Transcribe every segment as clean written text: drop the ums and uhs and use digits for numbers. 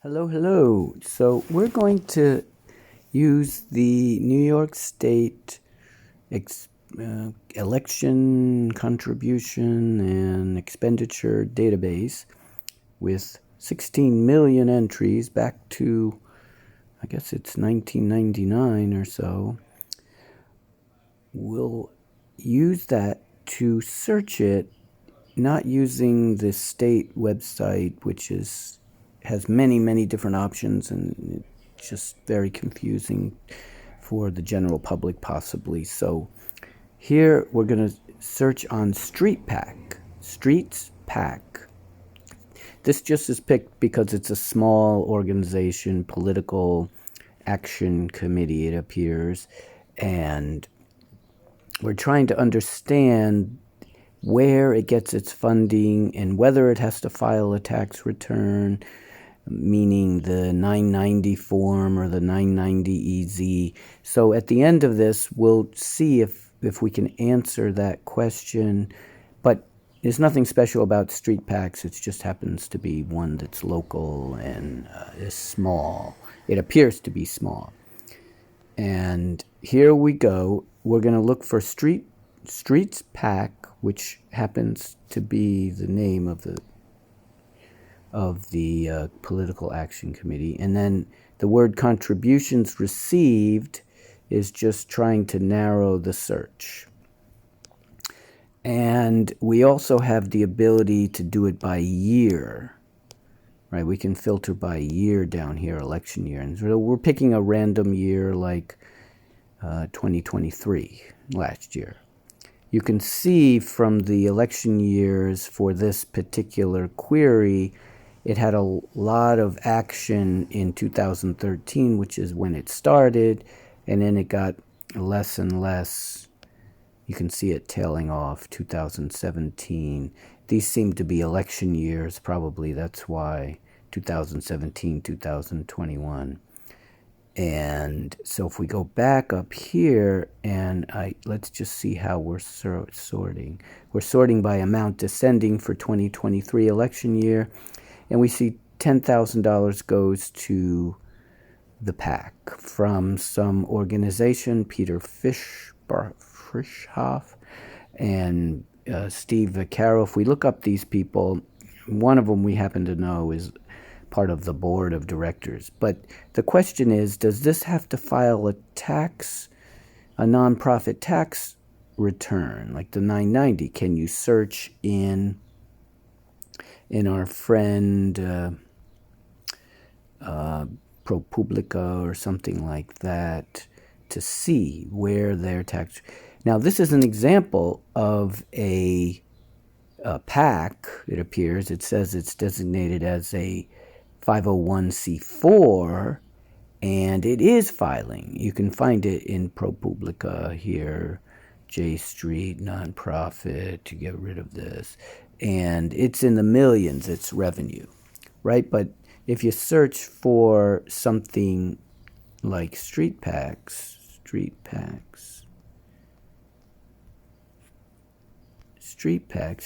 Hello, hello. So we're going to use the New York State election contribution and expenditure database with 16 million entries back to, I guess it's 1999 or so. We'll use that to search it, not using the state website, which has many different options, and it's just very confusing for the general public possibly. So here we're going to search on Streets PAC. This just is picked because it's a small organization, political action committee, it appears, and we're trying to understand where it gets its funding and whether it has to file a tax return, meaning the 990 form or the 990 EZ. So at the end of this, we'll see if we can answer that question. But there's nothing special about Street PACs. It just happens to be one that's local and is small. It appears to be small. And here we go. We're going to look for Streets PAC, which happens to be the name of the Political Action Committee. And then the word contributions received is just trying to narrow the search. And we also have the ability to do it by year, right? We can filter by year down here, election year. And so we're picking a random year like 2023, last year. You can see from the election years for this particular query, it had a lot of action in 2013, which is when it started, and then it got less and less. You can see it tailing off 2017. These seem to be election years, probably. That's why 2017, 2021. And so if we go back up here and let's just see how we're sorting. We're sorting by amount descending for 2023 election year. And we see $10,000 goes to the PAC from some organization, Peter Frischhoff and Steve Vaccaro. If we look up these people, one of them we happen to know is part of the board of directors. But the question is, does this have to file a nonprofit tax return, like the 990? Can you search in our friend ProPublica or something like that to see where their tax... Now, this is an example of a PAC, it appears. It says it's designated as a 501c4, and it is filing. You can find it in ProPublica here, J Street, nonprofit, to get rid of this. And it's in the millions, its revenue, right? But if you search for something like Street PACs,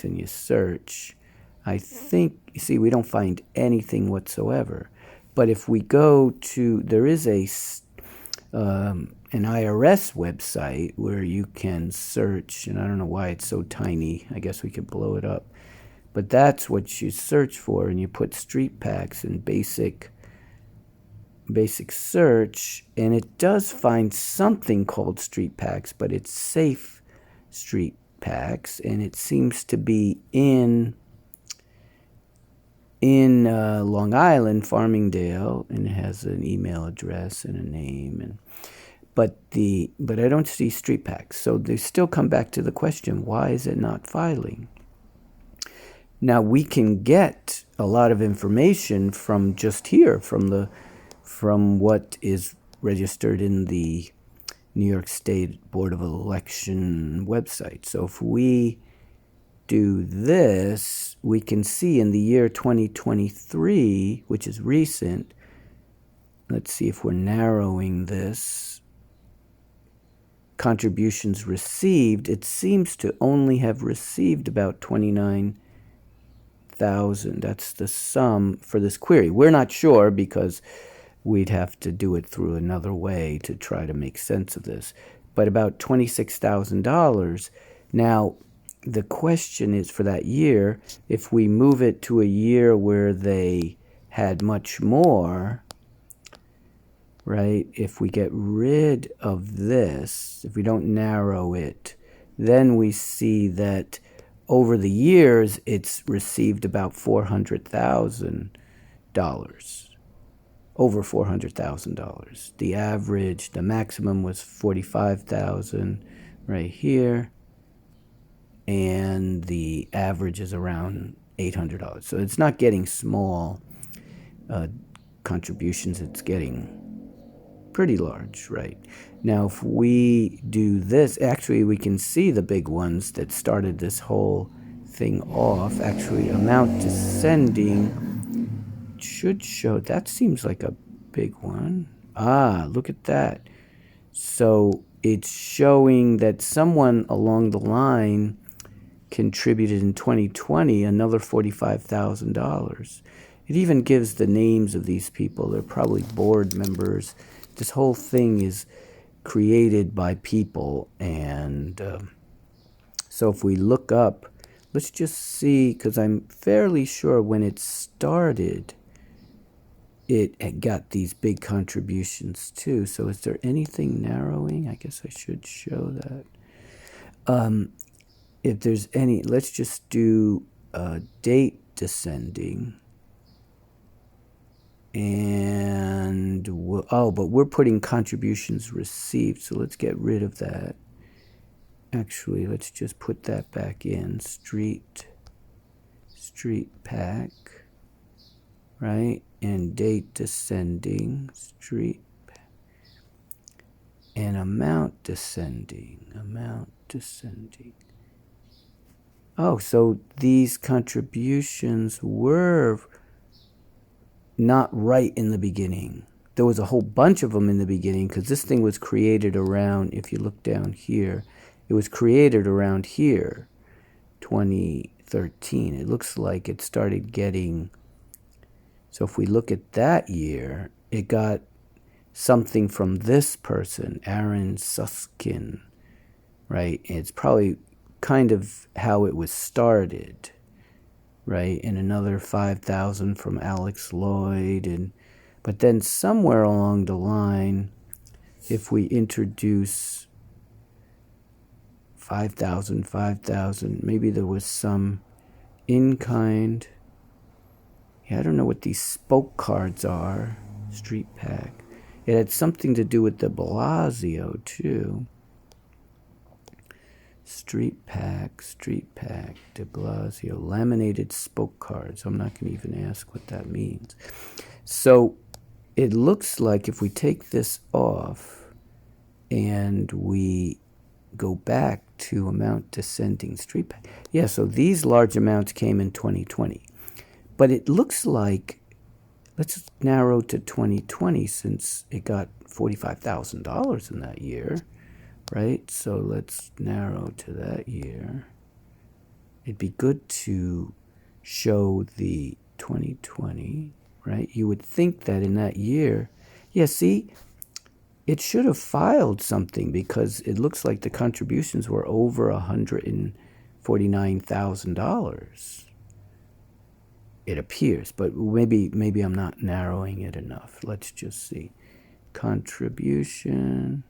and you search, I think, you see, we don't find anything whatsoever. But if we go to, there is an IRS website where you can search, and I don't know why it's so tiny. I guess we could blow it up. But that's what you search for, and you put Street PACs in basic search, and it does find something called Street PACs, but it's safe Street PACs, and it seems to be in Long Island, Farmingdale, and it has an email address and a name, but I don't see Street PACs. So they still come back to the question, why is it not filing? Now, we can get a lot of information from just here, from what is registered in the New York State Board of Election website. So if we do this, we can see in the year 2023, which is recent, let's see if we're narrowing this, contributions received, it seems to only have received about $29,000 45,000. That's the sum for this query. We're not sure because we'd have to do it through another way to try to make sense of this. But about $26,000. Now, the question is for that year, if we move it to a year where they had much more, right? If we get rid of this, if we don't narrow it, then we see that over the years, it's received about $400,000, over $400,000. The average, the maximum was $45,000 right here, and the average is around $800. So it's not getting small contributions, it's getting pretty large, right? Now, if we do this, actually, we can see the big ones that started this whole thing off. Actually, amount descending should show, that seems like a big one. Ah, look at that. So it's showing that someone along the line contributed in 2020 another $45,000. It even gives the names of these people. They're probably board members. This whole thing is created by people, and so if we look up, let's just see, because I'm fairly sure when it started, it got these big contributions too. So is there anything narrowing? I guess I should show that. If there's any, let's just do date descending. And, but we're putting contributions received, so let's get rid of that. Actually, let's just put that back in. Street PAC, right? And date descending, Street PAC. And amount descending. Oh, so these contributions were not right in the beginning. There was a whole bunch of them in the beginning because this thing was created around, if you look down here, it was created around here, 2013. It looks like it started getting, so if we look at that year, it got something from this person, Aaron Suskin, right? And it's probably kind of how it was started, right? And another 5,000 from Alex Lloyd, but then somewhere along the line, if we introduce 5,000, maybe there was some in-kind. Yeah, I don't know what these spoke cards are. Street PAC. It had something to do with de Blasio too. Street PAC, de Blasio, laminated spoke cards. I'm not going to even ask what that means. So it looks like if we take this off and we go back to amount descending, Street PAC. Yeah, so these large amounts came in 2020. But it looks like, let's narrow to 2020 since it got $45,000 in that year. Right, so let's narrow to that year. It'd be good to show the 2020, right? You would think that in that year, yeah, see, it should have filed something because it looks like the contributions were over $149,000. It appears, but maybe I'm not narrowing it enough. Let's just see. Contribution.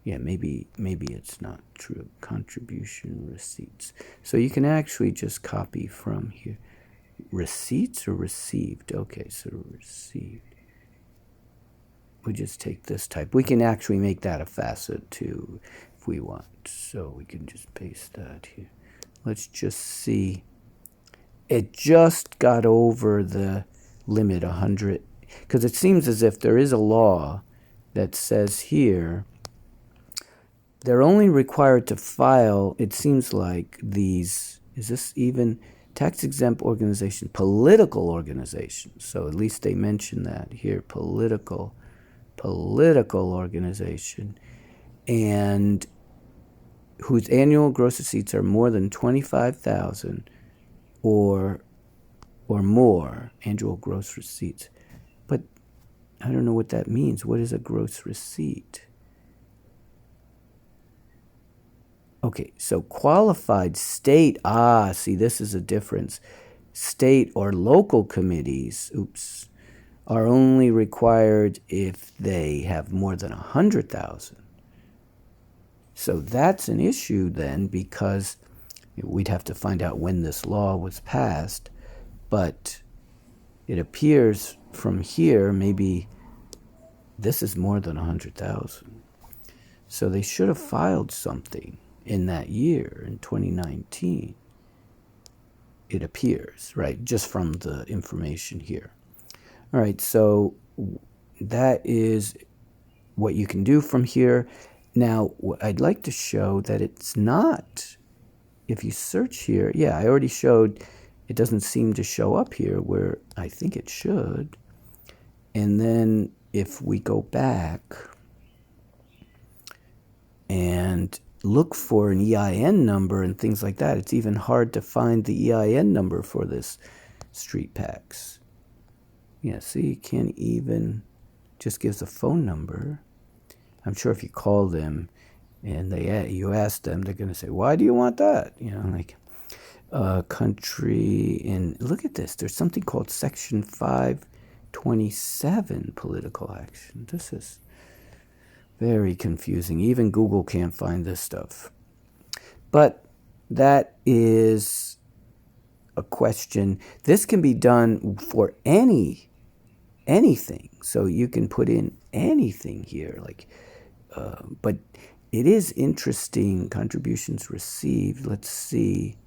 Yeah, maybe it's not true. Contribution receipts. So you can actually just copy from here. Receipts or received? Okay, so received. We just take this type. We can actually make that a facet too if we want. So we can just paste that here. Let's just see. It just got over the limit 100. Because it seems as if there is a law that says here, they're only required to file, it seems like, these, is this even tax-exempt organization, political organization. So at least they mention that here, political organization, and whose annual gross receipts are more than $25,000 or more annual gross receipts. But I don't know what that means. What is a gross receipt? Okay, so qualified state, see, this is a difference. State or local committees, are only required if they have more than 100,000. So that's an issue then, because we'd have to find out when this law was passed, but it appears from here maybe this is more than 100,000. So they should have filed something in that year, in 2019. It appears, right, just from the information here. All right, so that is what you can do from here. Now, I'd like to show that it's not, if you search here, yeah, I already showed it doesn't seem to show up here where I think it should. And then if we go back and look for an EIN number and things like that, it's even hard to find the EIN number for this Street PACs. Yeah, see, you can't even, just gives a phone number. I'm sure if you call them and you ask them, they're going to say, why do you want that? You know, like country, and look at this. There's something called Section 527 political action. This is very confusing. Even Google can't find this stuff. But that is a question. This can be done for anything. So you can put in anything here, like, but it is interesting. Contributions received. Let's see.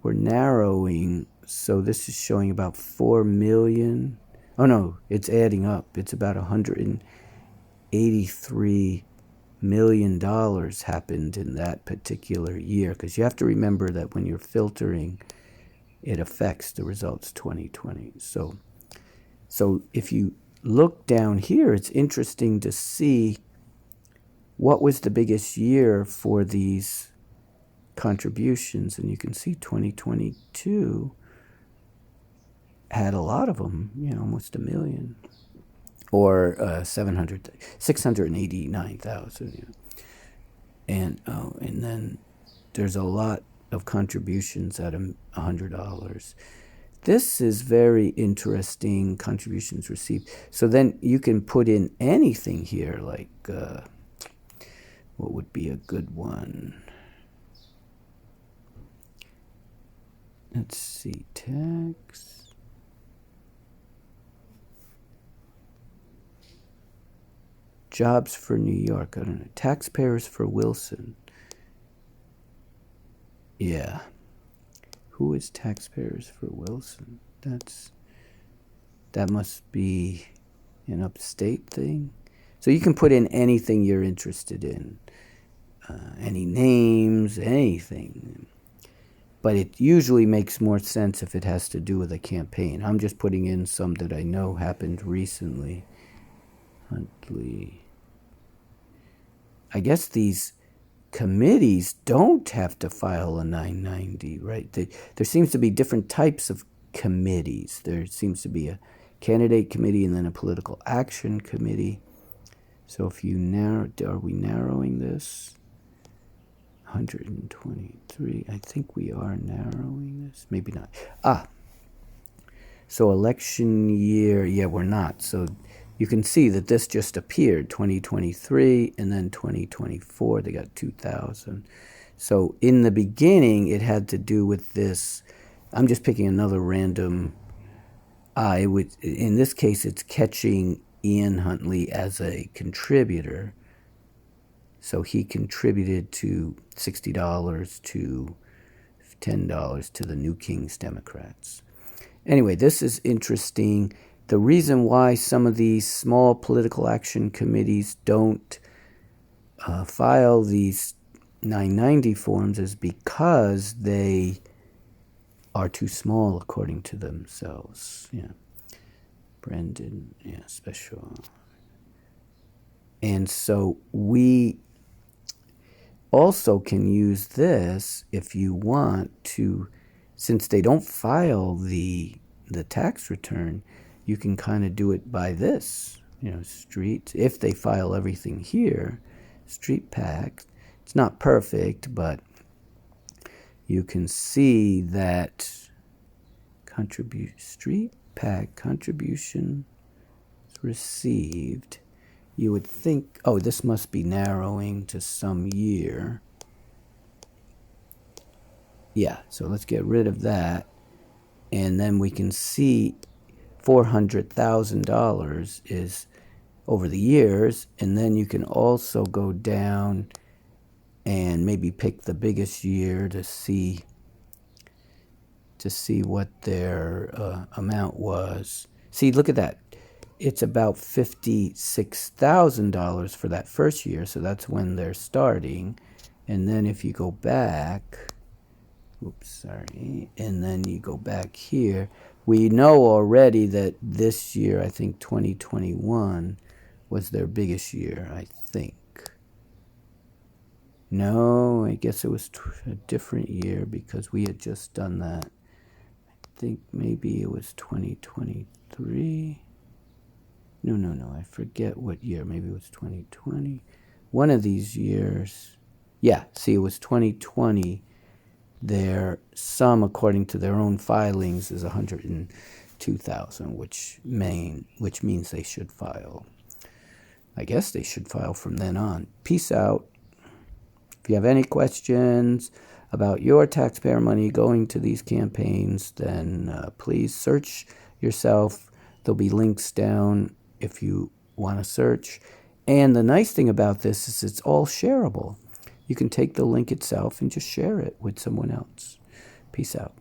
We're narrowing. So this is showing about 4 million. Oh no, it's adding up. It's about $183 million happened in that particular year, because you have to remember that when you're filtering, it affects the results 2020. So if you look down here, it's interesting to see what was the biggest year for these contributions, and you can see 2022 had a lot of them, almost 1 million, or 689,000. And then there's a lot of contributions at $100. This is very interesting, contributions received. So then you can put in anything here, like what would be a good one? Let's see, tax. Jobs for New York, I don't know. Taxpayers for Wilson. Yeah. Who is taxpayers for Wilson? That must be an upstate thing. So you can put in anything you're interested in. Any names, anything. But it usually makes more sense if it has to do with a campaign. I'm just putting in some that I know happened recently. Huntley. I guess these committees don't have to file a 990, right? There seems to be different types of committees. There seems to be a candidate committee and then a political action committee. So if you are we narrowing this? 123. I think we are narrowing this. Maybe not. So election year, yeah, we're not. So you can see that this just appeared, 2023, and then 2024, they got 2,000. So in the beginning, it had to do with this. I'm just picking another random. In this case, it's catching Ian Huntley as a contributor. So he contributed to $60 to $10 to the New Kings Democrats. Anyway, this is interesting. The reason why some of these small political action committees don't file these 990 forms is because they are too small according to themselves. Yeah. Brendan, yeah, special. And so we also can use this if you want to since they don't file the tax return, you can kind of do it by this, street. If they file everything here, Street PAC, it's not perfect, but you can see that Street PAC contribution received. You would think, oh, this must be narrowing to some year. Yeah, so let's get rid of that. And then we can see $400,000 is over the years. And then you can also go down and maybe pick the biggest year to see what their amount was. See, look at that. It's about $56,000 for that first year, so that's when they're starting. And then if you go back, and then you go back here, we know already that this year, I think 2021 was their biggest year, I think. No, I guess it was a different year because we had just done that. I think maybe it was 2023. No, I forget what year. Maybe it was 2020. One of these years. Yeah, see, it was 2020. Their sum, according to their own filings, is $102,000, which means they should file. I guess they should file from then on. Peace out. If you have any questions about your taxpayer money going to these campaigns, then please search yourself. There'll be links down if you want to search. And the nice thing about this is it's all shareable. You can take the link itself and just share it with someone else. Peace out.